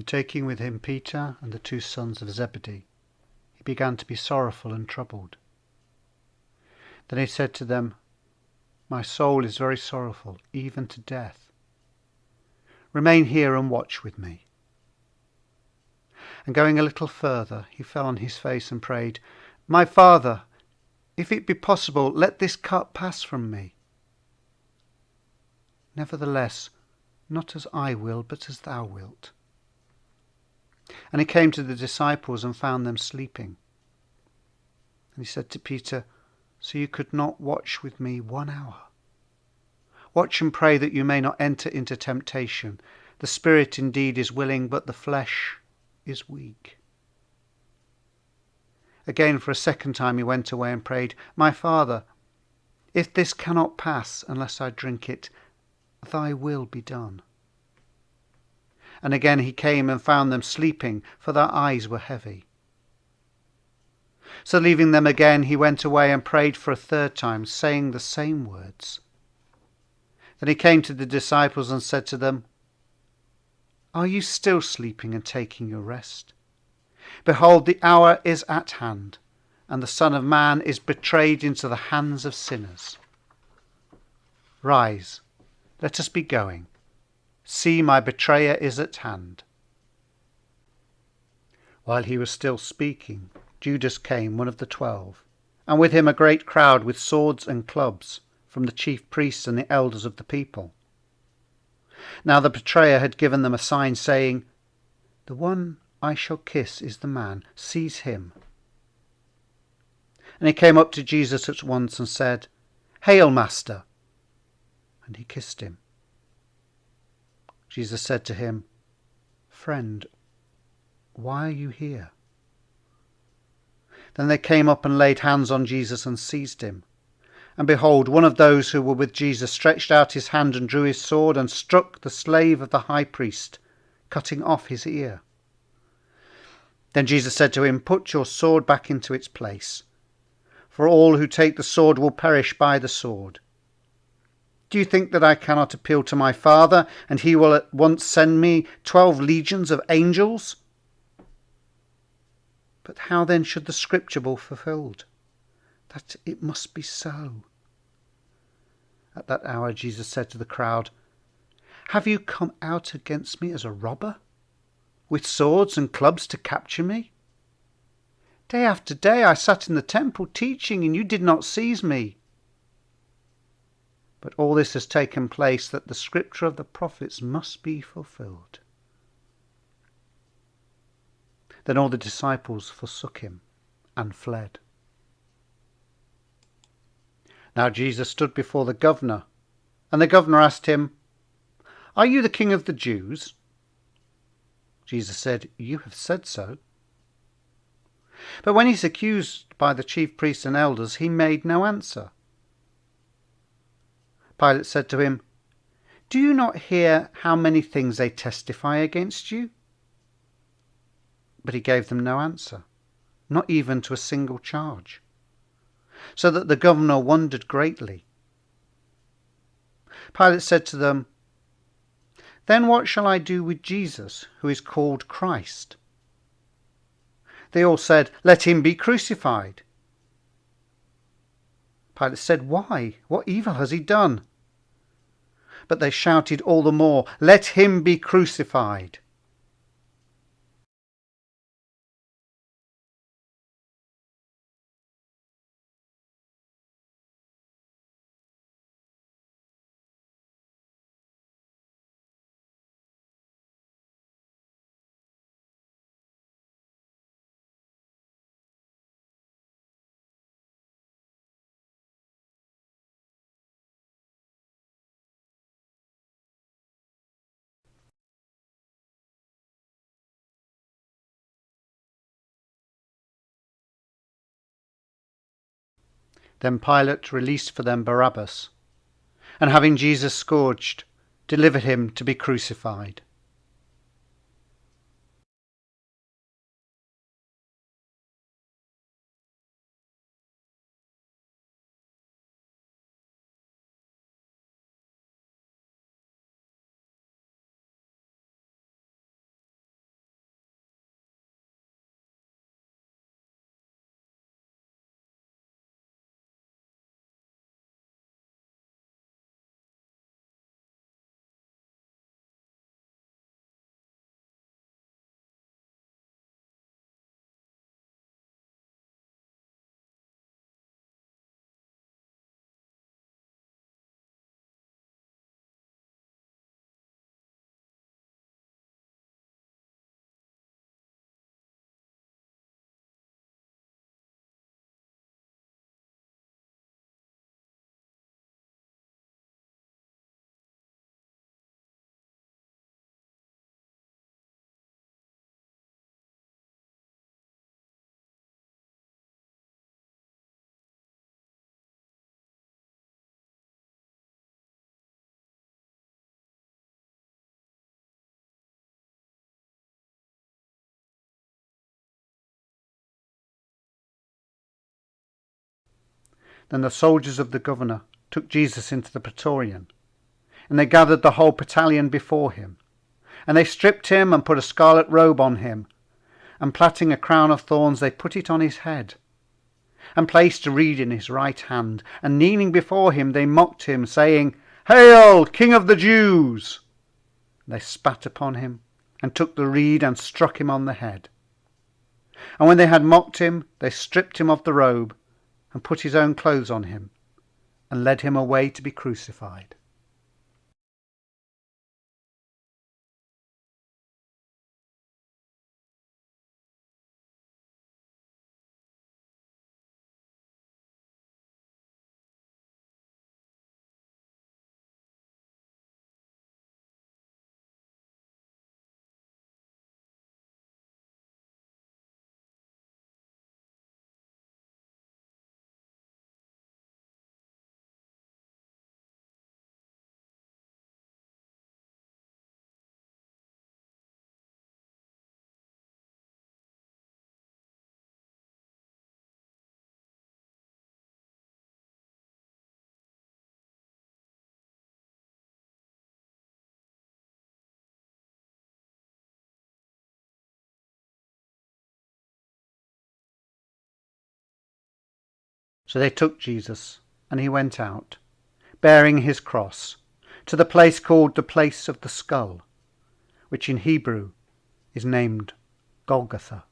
And taking with him Peter and the 2 sons of Zebedee, he began to be sorrowful and troubled. Then he said to them, "My soul is very sorrowful, even to death. Remain here and watch with me." And going a little further, he fell on his face and prayed, "My Father, if it be possible, let this cup pass from me. Nevertheless, not as I will, but as thou wilt." And he came to the disciples and found them sleeping. And he said to Peter, "So you could not watch with me 1 hour? Watch and pray that you may not enter into temptation. The spirit indeed is willing, but the flesh is weak." Again, for a second time, he went away and prayed, "My Father, if this cannot pass unless I drink it, thy will be done." And again he came and found them sleeping, for their eyes were heavy. So leaving them again, he went away and prayed for a 3rd time, saying the same words. Then he came to the disciples and said to them, "Are you still sleeping and taking your rest? Behold, the hour is at hand, and the Son of Man is betrayed into the hands of sinners. Rise, let us be going. See, my betrayer is at hand." While he was still speaking, Judas came, one of the 12, and with him a great crowd with swords and clubs from the chief priests and the elders of the people. Now the betrayer had given them a sign, saying, "The one I shall kiss is the man. Seize him." And he came up to Jesus at once and said, "Hail, Master!" And he kissed him. Jesus said to him, "Friend, why are you here?" Then they came up and laid hands on Jesus and seized him. And behold, one of those who were with Jesus stretched out his hand and drew his sword and struck the slave of the high priest, cutting off his ear. Then Jesus said to him, "Put your sword back into its place, for all who take the sword will perish by the sword. Do you think that I cannot appeal to my Father, and he will at once send me 12 legions of angels? But how then should the scripture be fulfilled, that it must be so?" At that hour Jesus said to the crowd, "Have you come out against me as a robber, with swords and clubs to capture me? Day after day I sat in the temple teaching, and you did not seize me. But all this has taken place that the scripture of the prophets must be fulfilled." Then all the disciples forsook him and fled. Now Jesus stood before the governor, and the governor asked him, "Are you the king of the Jews?" Jesus said, "You have said so." But when he was accused by the chief priests and elders, he made no answer. Pilate said to him, "Do you not hear how many things they testify against you?" But he gave them no answer, not even to a single charge, so that the governor wondered greatly. Pilate said to them, "Then what shall I do with Jesus, who is called Christ?" They all said, "Let him be crucified." Pilate said, "Why? What evil has he done?" But they shouted all the more, "Let him be crucified." Then Pilate released for them Barabbas, and having Jesus scourged, delivered him to be crucified. Then the soldiers of the governor took Jesus into the praetorium, and they gathered the whole battalion before him. And they stripped him and put a scarlet robe on him, and plaiting a crown of thorns they put it on his head, and placed a reed in his right hand, and kneeling before him they mocked him, saying, "Hail, King of the Jews!" And they spat upon him, and took the reed and struck him on the head. And when they had mocked him, they stripped him of the robe, and put his own clothes on him, and led him away to be crucified. So they took Jesus, and he went out, bearing his cross, to the place called the place of the skull, which in Hebrew is named Golgotha.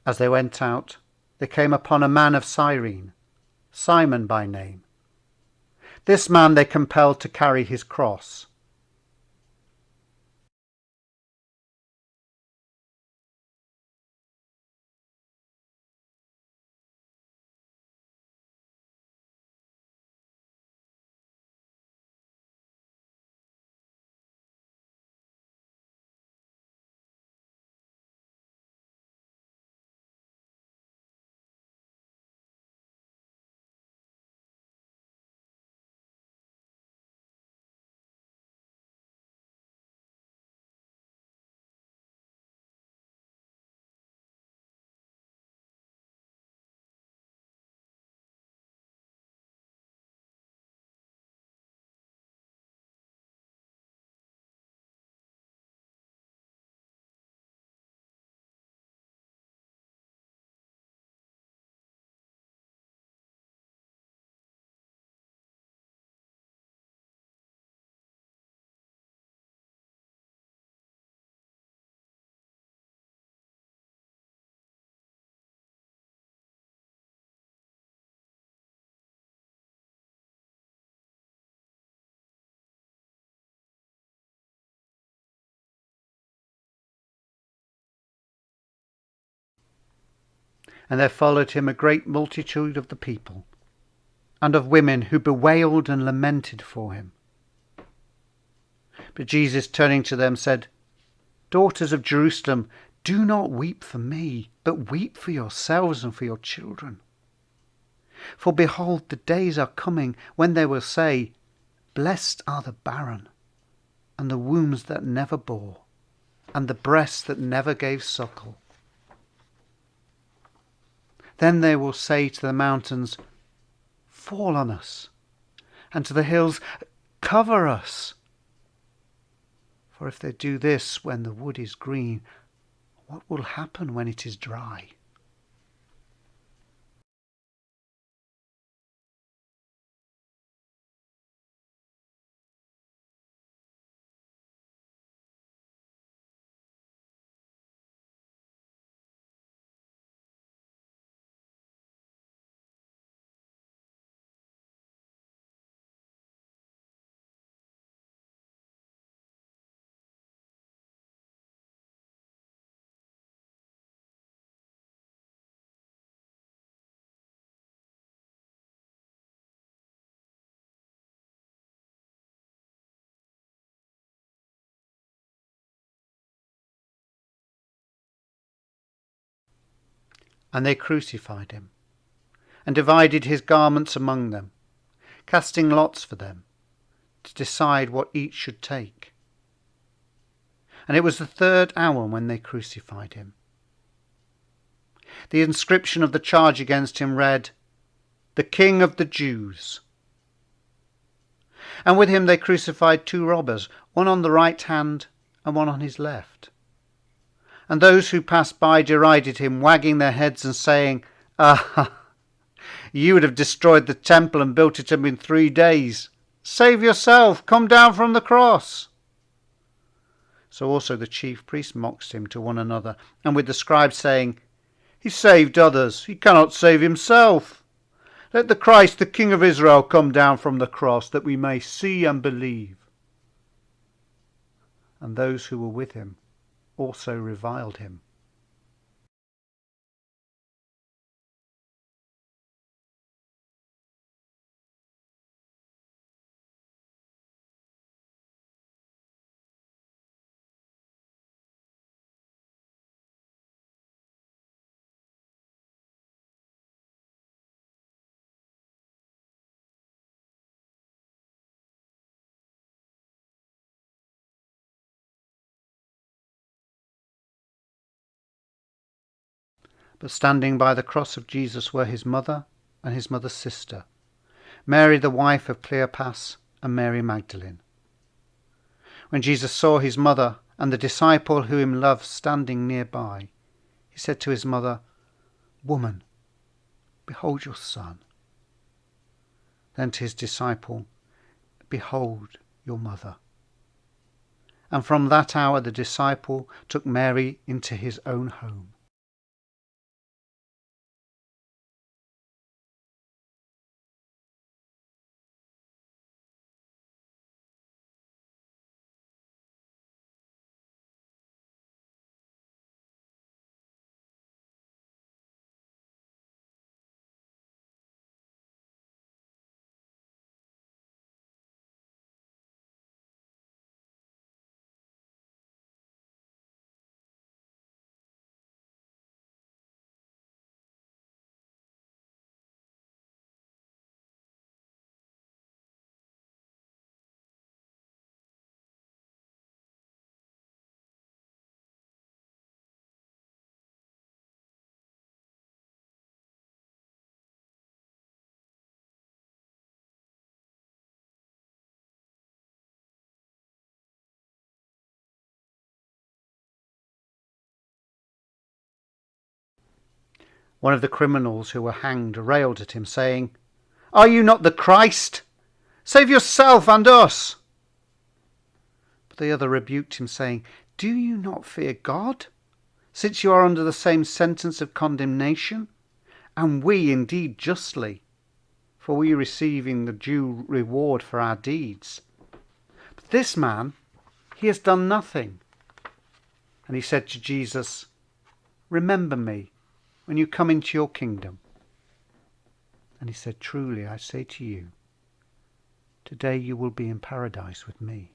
As they went out, they came upon a man of Cyrene, Simon by name. This man they compelled to carry his cross. And there followed him a great multitude of the people, and of women who bewailed and lamented for him. But Jesus, turning to them, said, "Daughters of Jerusalem, do not weep for me, but weep for yourselves and for your children. For behold, the days are coming when they will say, Blessed are the barren, and the wombs that never bore, and the breasts that never gave suckle. Then they will say to the mountains, fall on us, and to the hills, cover us. For if they do this when the wood is green, what will happen when it is dry? And they crucified him, and divided his garments among them, casting lots for them, to decide what each should take. And it was the 3rd hour when they crucified him. The inscription of the charge against him read, "The King of the Jews." And with him they crucified 2 robbers, one on the right hand and one on his left. And those who passed by derided him, wagging their heads and saying, "Ah, you would have destroyed the temple and built it up in 3 days. Save yourself, come down from the cross." So also the chief priests mocked him to one another, and with the scribes saying, "He saved others, he cannot save himself. Let the Christ, the King of Israel, come down from the cross, that we may see and believe." And those who were with him also reviled him. But standing by the cross of Jesus were his mother and his mother's sister, Mary the wife of Cleopas, and Mary Magdalene. When Jesus saw his mother and the disciple whom he loved standing nearby, he said to his mother, "Woman, behold your son." Then to his disciple, "Behold your mother." And from that hour the disciple took Mary into his own home. One of the criminals who were hanged railed at him, saying, "Are you not the Christ? Save yourself and us." But the other rebuked him, saying, "Do you not fear God, since you are under the same sentence of condemnation? And we indeed justly, for we receiving the due reward for our deeds. But this man, he has done nothing." And he said to Jesus, "Remember me when you come into your kingdom." And he said, "Truly I say to you, today you will be in paradise with me."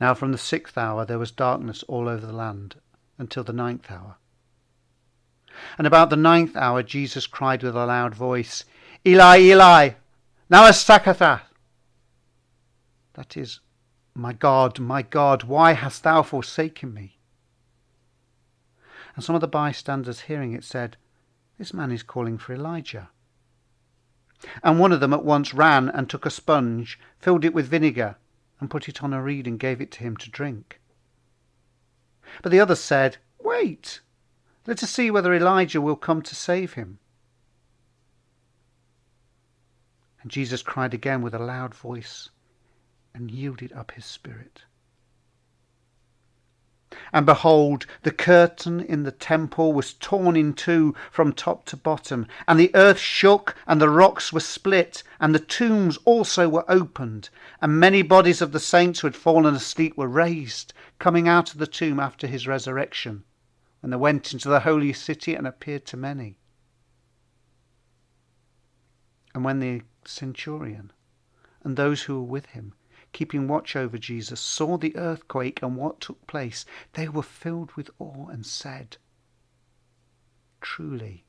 Now from the 6th hour there was darkness all over the land until the 9th hour. And about the 9th hour Jesus cried with a loud voice, Eli, Eli, lama sabachthani? That is, my God, why hast thou forsaken me? And some of the bystanders hearing it said, This man is calling for Elijah. And one of them at once ran and took a sponge, filled it with vinegar, and put it on a reed and gave it to him to drink. But the others said, Wait, let us see whether Elijah will come to save him. And Jesus cried again with a loud voice and yielded up his spirit. And behold, the curtain in the temple was torn in two from top to bottom, and the earth shook, and the rocks were split, and the tombs also were opened, and many bodies of the saints who had fallen asleep were raised, coming out of the tomb after his resurrection, when they went into the holy city and appeared to many. And when the centurion and those who were with him, keeping watch over Jesus, saw the earthquake and what took place, they were filled with awe and said, Truly,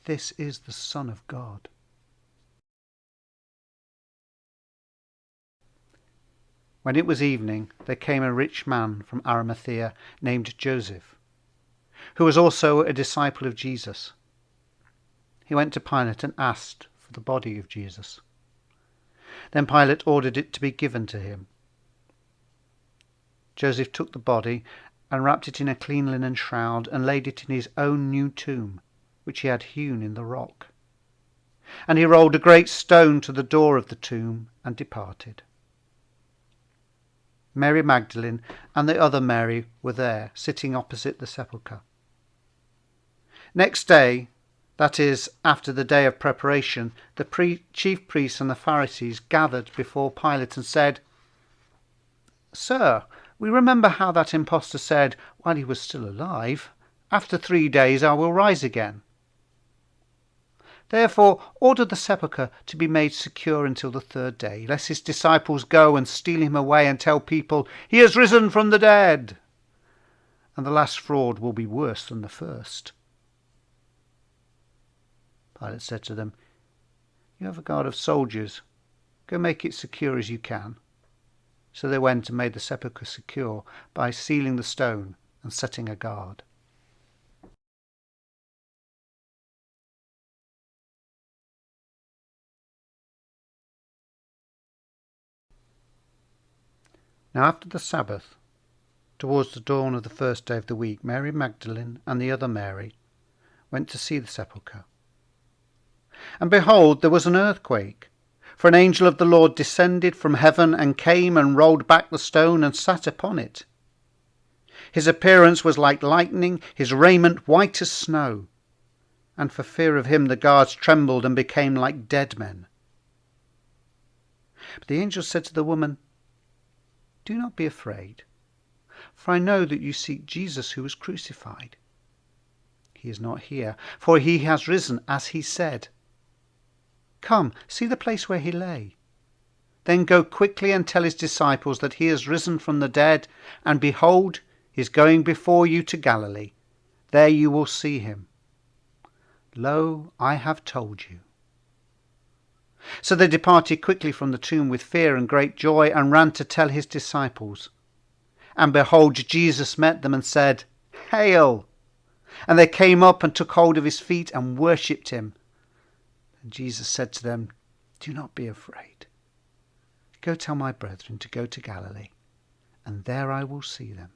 this is the Son of God. When it was evening, there came a rich man from Arimathea named Joseph, who was also a disciple of Jesus. He went to Pilate and asked for the body of Jesus. Then Pilate ordered it to be given to him. Joseph took the body and wrapped it in a clean linen shroud and laid it in his own new tomb, which he had hewn in the rock. And he rolled a great stone to the door of the tomb and departed. Mary Magdalene and the other Mary were there, sitting opposite the sepulchre. Next day, that is, after the day of preparation, the chief priests and the Pharisees gathered before Pilate and said, Sir, we remember how that impostor said, while he was still alive, After 3 days I will rise again. Therefore order the sepulchre to be made secure until the 3rd day, lest his disciples go and steal him away and tell people, He has risen from the dead. And the last fraud will be worse than the first. Pilate said to them, You have a guard of soldiers. Go make it secure as you can. So they went and made the sepulchre secure by sealing the stone and setting a guard. Now after the Sabbath, towards the dawn of the 1st day of the week, Mary Magdalene and the other Mary went to see the sepulchre. And behold, there was an earthquake, for an angel of the Lord descended from heaven and came and rolled back the stone and sat upon it. His appearance was like lightning, his raiment white as snow. And for fear of him the guards trembled and became like dead men. But the angel said to the woman, Do not be afraid, for I know that you seek Jesus who was crucified. He is not here, for he has risen, as he said. Come, see the place where he lay. Then go quickly and tell his disciples that he is risen from the dead, and behold, he is going before you to Galilee. There you will see him. Lo, I have told you. So they departed quickly from the tomb with fear and great joy, and ran to tell his disciples. And behold, Jesus met them and said, Hail! And they came up and took hold of his feet and worshipped him. And Jesus said to them, Do not be afraid. Go tell my brethren to go to Galilee, and there I will see them.